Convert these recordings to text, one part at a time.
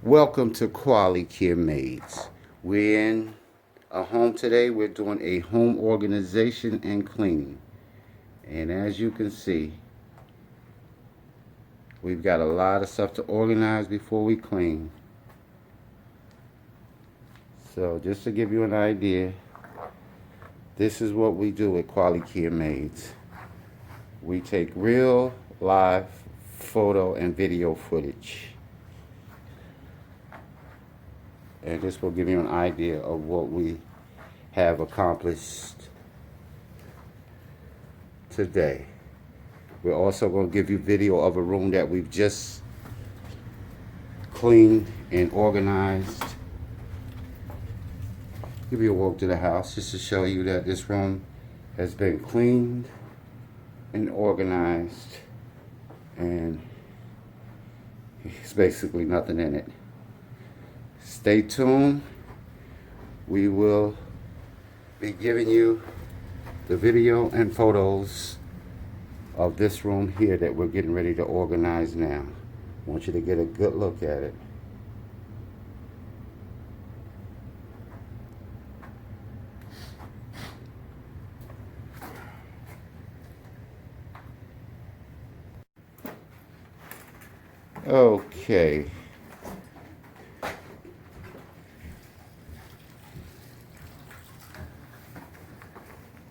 Welcome to QualiCare Maids. We're in a home today. We're doing a home organization and cleaning. And as you can see, we've got a lot of stuff to organize before we clean. So just to give you an idea, this is what we do at QualiCare Maids. We take real live photo and video footage. And this will give you an idea of what we have accomplished today. We're also going to give you video of a room that we've just cleaned and organized. Give you a walk to the house just to show you that this room has been cleaned and organized, and there's basically nothing in it. Stay tuned. We will be giving you the video and photos of this room here that we're getting ready to organize now. I want you to get a good look at it. Okay.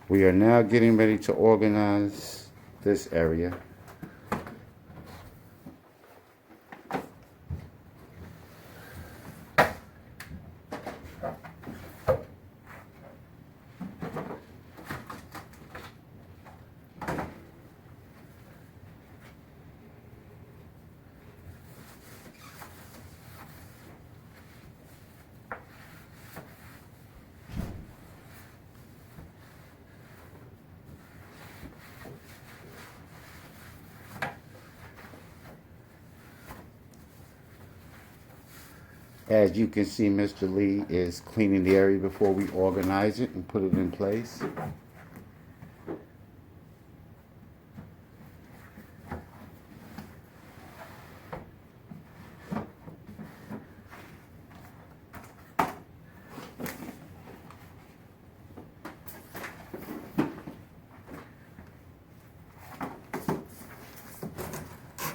We are now getting ready to organize this area. As you can see, Mr. Lee is cleaning the area before we organize it and put it in place.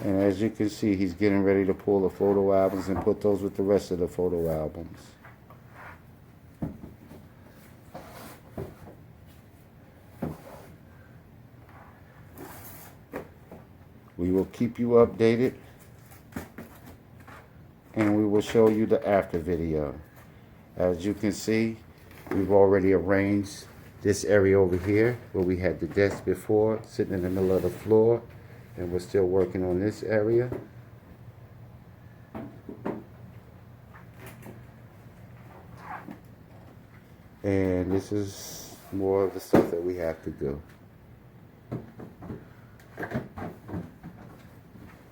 And as you can see, he's getting ready to pull the photo albums and put those with the rest of the photo albums. We will keep you updated, and we will show you the after video. As you can see, we've already arranged this area over here where we had the desk before, sitting in the middle of the floor. And we're still working on this area. And this is more of the stuff that we have to do.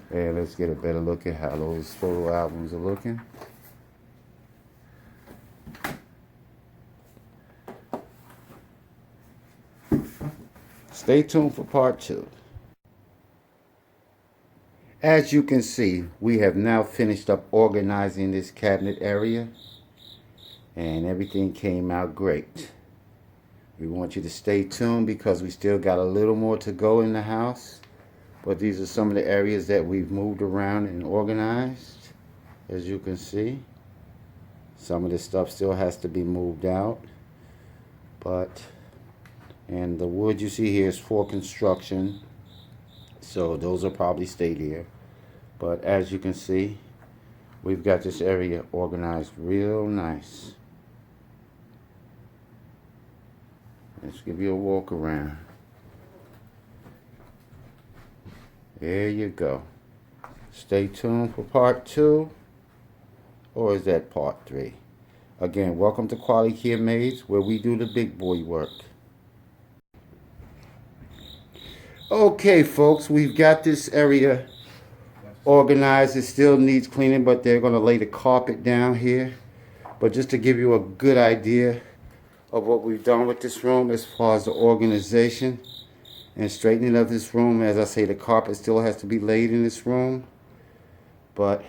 And let's get a better look at how those photo albums are looking. Stay tuned for part 2. As you can see, we have now finished up organizing this cabinet area, and everything came out great. We want you to stay tuned because we still got a little more to go in the house, but these are some of the areas that we've moved around and organized. As you can see, some of this stuff still has to be moved out, and the wood you see here is for construction. So those will probably stay here. But as you can see, we've got this area organized real nice. Let's give you a walk around. There you go. Stay tuned for part 2. Or is that part 3? Again, welcome to QualiCare Maids, where we do the big boy work. Okay, folks, we've got this area organized. It still needs cleaning, but they're going to lay the carpet down here. But just to give you a good idea of what we've done with this room as far as the organization and straightening of this room, as I say, the carpet still has to be laid in this room. But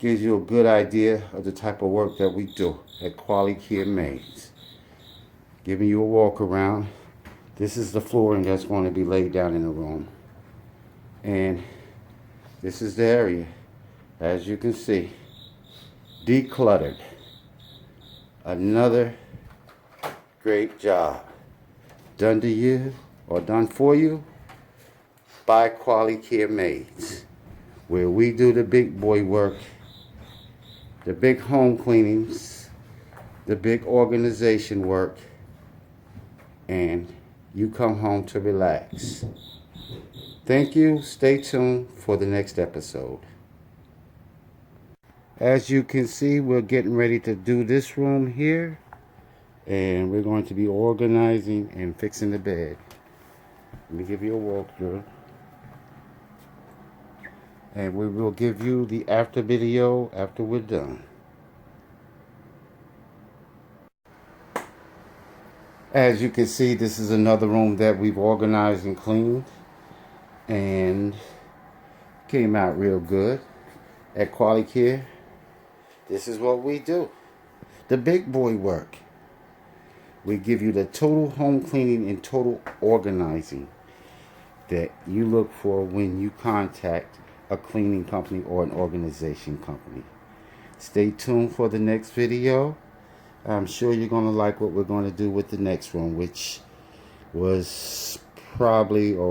gives you a good idea of the type of work that we do at QualiCare Maids. Giving you a walk around. This is the flooring that's going to be laid down in the room. And this is the area, as you can see, decluttered. Another great job done to you or done for you by QualiCare Maids, where we do the big boy work, the big home cleanings, the big organization work, and you come home to relax. Thank you. Stay tuned for the next episode. As you can see, we're getting ready to do this room here, and we're going to be organizing and fixing the bed. Let me give you a walkthrough, and we will give you the after video after we're done. As you can see, this is another room that we've organized and cleaned, and came out real good. At QualiCare, this is what we do. The big boy work. We give you the total home cleaning and total organizing that you look for when you contact a cleaning company or an organization company. Stay tuned for the next video. I'm sure you're going to like what we're going to do with the next room, which is probably a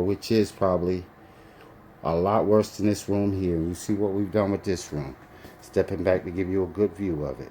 lot worse than this room here. You see what we've done with this room. Stepping back to give you a good view of it.